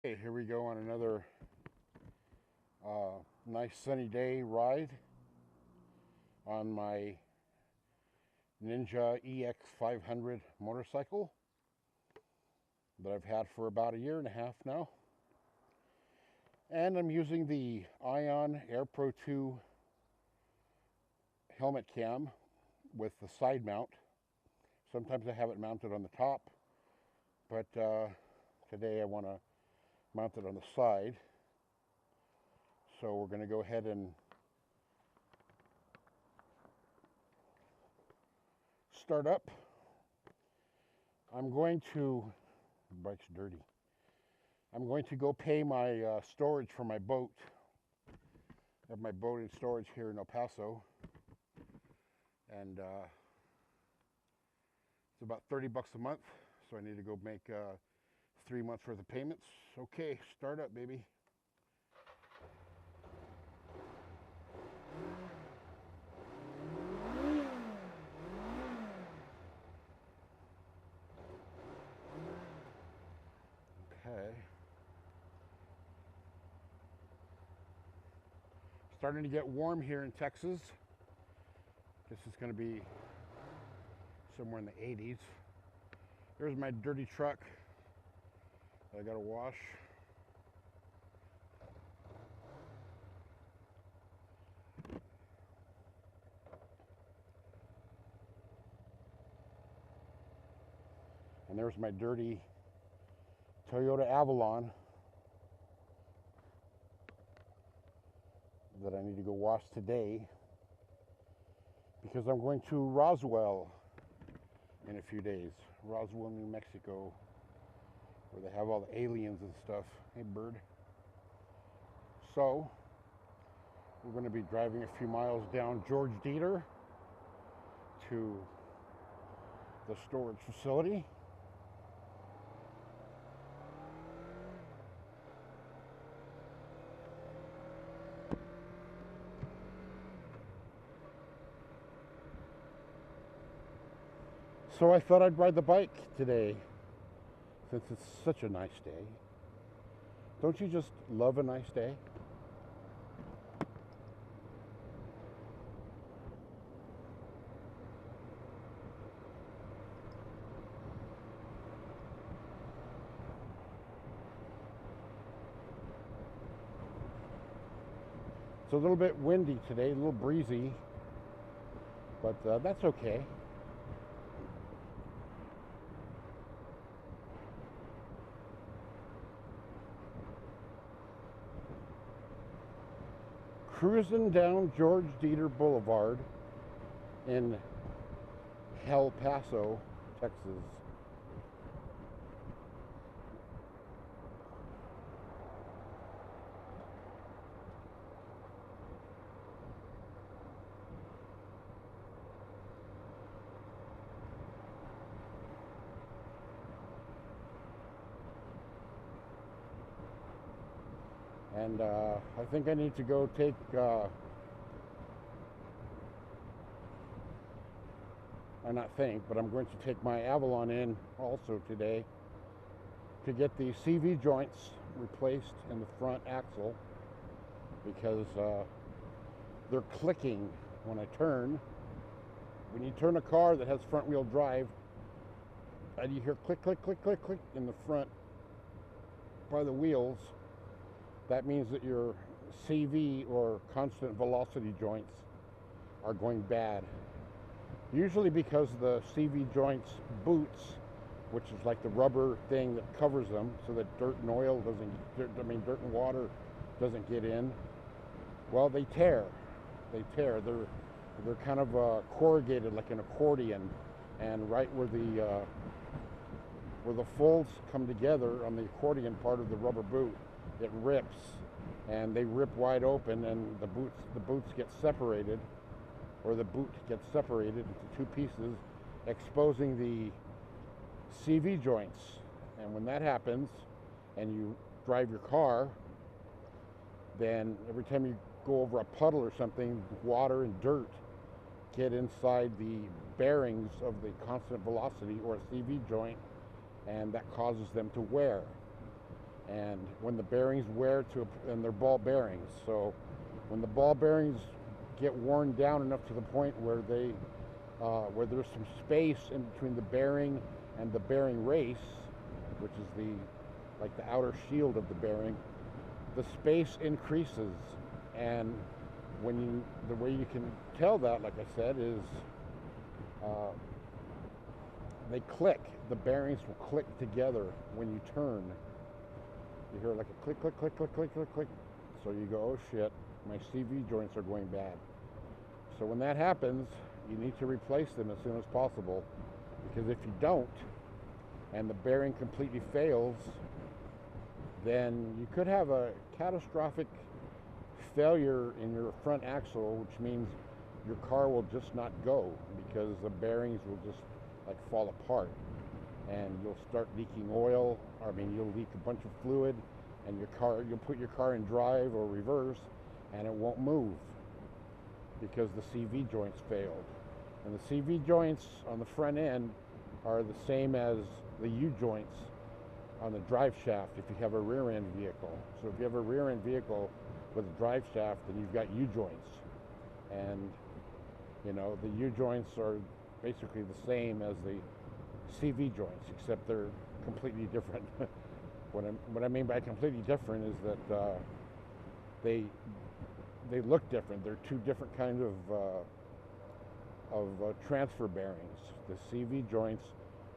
Hey, here we go on another nice sunny day ride on my Ninja EX500 motorcycle that I've had for about a year and a half now. And I'm using the Ion Air Pro 2 helmet cam with the side mount. Sometimes I have it mounted on the top, but today I want to mount it on the side. So we're going to go ahead and start up. I'm going to, the bike's dirty. I'm going to go pay my storage for my boat. I have my boat in storage here in El Paso, and it's about 30 bucks a month, so I need to go make 3 months worth of payments. Okay, start up, baby. Okay. Starting to get warm here in Texas. This is going to be somewhere in the 80s. There's my dirty truck that I got to wash. And there's my dirty Toyota Avalon that I need to go wash today because I'm going to Roswell in a few days. Roswell, New Mexico, where they have all the aliens and stuff. Hey, bird. So, we're going to be driving a few miles down George Dieter to the storage facility. So I thought I'd ride the bike today since it's such a nice day. Don't you just love a nice day? It's a little bit windy today, a little breezy, but that's okay. Cruising down George Dieter Boulevard in El Paso, Texas. And I think I need to go take, I not think, but I'm going to take my Avalon in also today to get the CV joints replaced in the front axle because they're clicking when I turn. When you turn a car that has front wheel drive, and you hear click, click, click, click, click in the front by the wheels, that means that your CV or constant velocity joints are going bad. Usually because the CV joints boots, which is like the rubber thing that covers them so that dirt and oil doesn't, dirt and water doesn't get in. Well, they tear. They tear. They're kind of corrugated like an accordion, and right where the folds come together on the accordion part of the rubber boot, it rips, and they rip wide open, and the boots get separated, or the boot gets separated into two pieces, exposing the CV joints. And when that happens, and you drive your car, then every time you go over a puddle or something, water and dirt get inside the bearings of the constant velocity or a CV joint, and that causes them to wear. and when the bearings wear and they're ball bearings. So when the ball bearings get worn down enough to the point where where there's some space in between the bearing and the bearing race, which is the outer shield of the bearing, the space increases. And the way you can tell that, like I said, is they click. The bearings will click together when you turn. You hear like a click, click, click, click, click, click, click. So you go, oh shit, my CV joints are going bad. So when that happens, you need to replace them as soon as possible, because if you don't, and the bearing completely fails, then you could have a catastrophic failure in your front axle, which means your car will just not go because the bearings will just like fall apart, and you'll start leaking oil. You'll leak a bunch of fluid, and you'll put your car in drive or reverse, and it won't move because the CV joints failed. And the CV joints on the front end are the same as the U joints on the drive shaft if you have a rear end vehicle. So if you have a rear end vehicle with a drive shaft, then you've got U joints. And the U joints are basically the same as the CV joints, except they're completely different. What I mean by completely different is that they look different. They're two different kinds of transfer bearings. The CV joints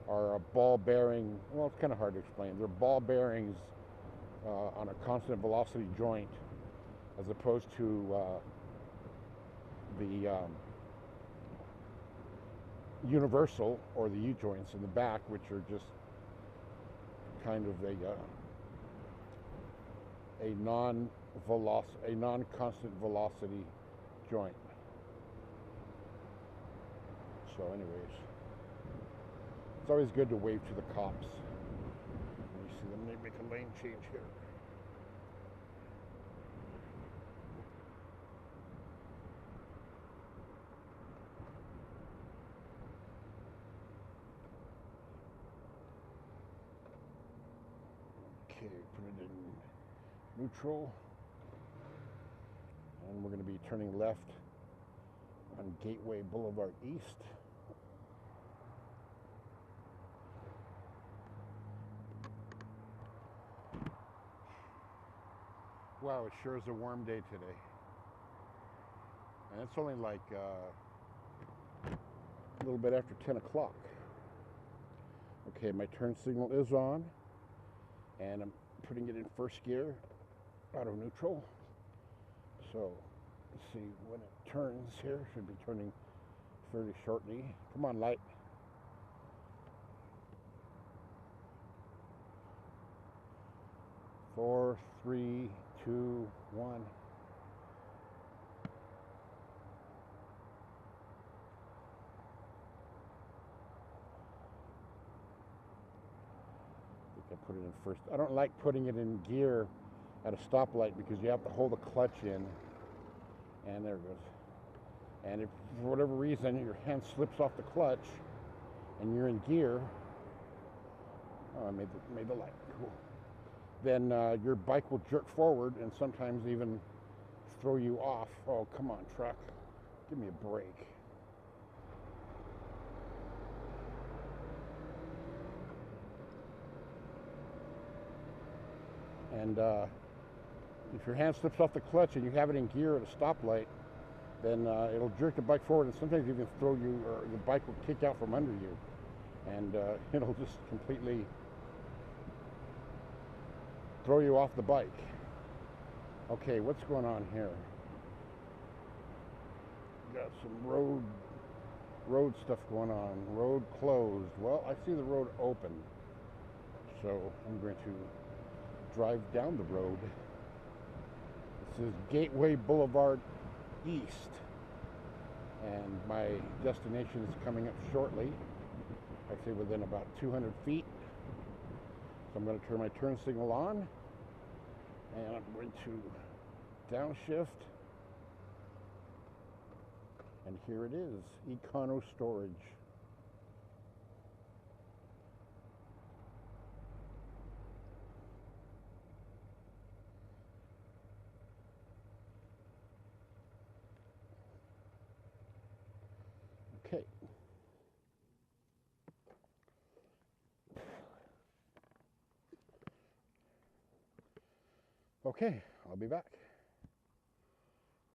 are a ball bearing. Well, it's kind of hard to explain. They're ball bearings on a constant velocity joint, as opposed to the universal or the U joints in the back, which are just kind of a non-constant velocity joint. So anyways, it's always good to wave to the cops when you see them. They make a lane change here. Okay, put it in neutral, and we're going to be turning left on Gateway Boulevard East. Wow, it sure is a warm day today. And it's only like a little bit after 10 o'clock. Okay, my turn signal is on, and I'm putting it in first gear, auto neutral. So let's see when it turns here. Should be turning fairly shortly. Come on, light. Four, three, two, one. I put it in first. I don't like putting it in gear at a stoplight because you have to hold the clutch in. And there it goes. And if for whatever reason your hand slips off the clutch and you're in gear, oh, I made the light. Cool. Then your bike will jerk forward and sometimes even throw you off. Oh, come on, truck. Give me a break. And if your hand slips off the clutch and you have it in gear at a stoplight, then it'll jerk the bike forward and sometimes even throw you, or the bike will kick out from under you. And it'll just completely throw you off the bike. Okay, what's going on here? Got some road stuff going on. Road closed. Well, I see the road open, so I'm going to drive down the road. This is Gateway Boulevard East, and my destination is coming up shortly. Actually, within about 200 feet. So I'm going to turn my turn signal on, and I'm going to downshift, and here it is, Econo Storage. Okay. Okay, I'll be back.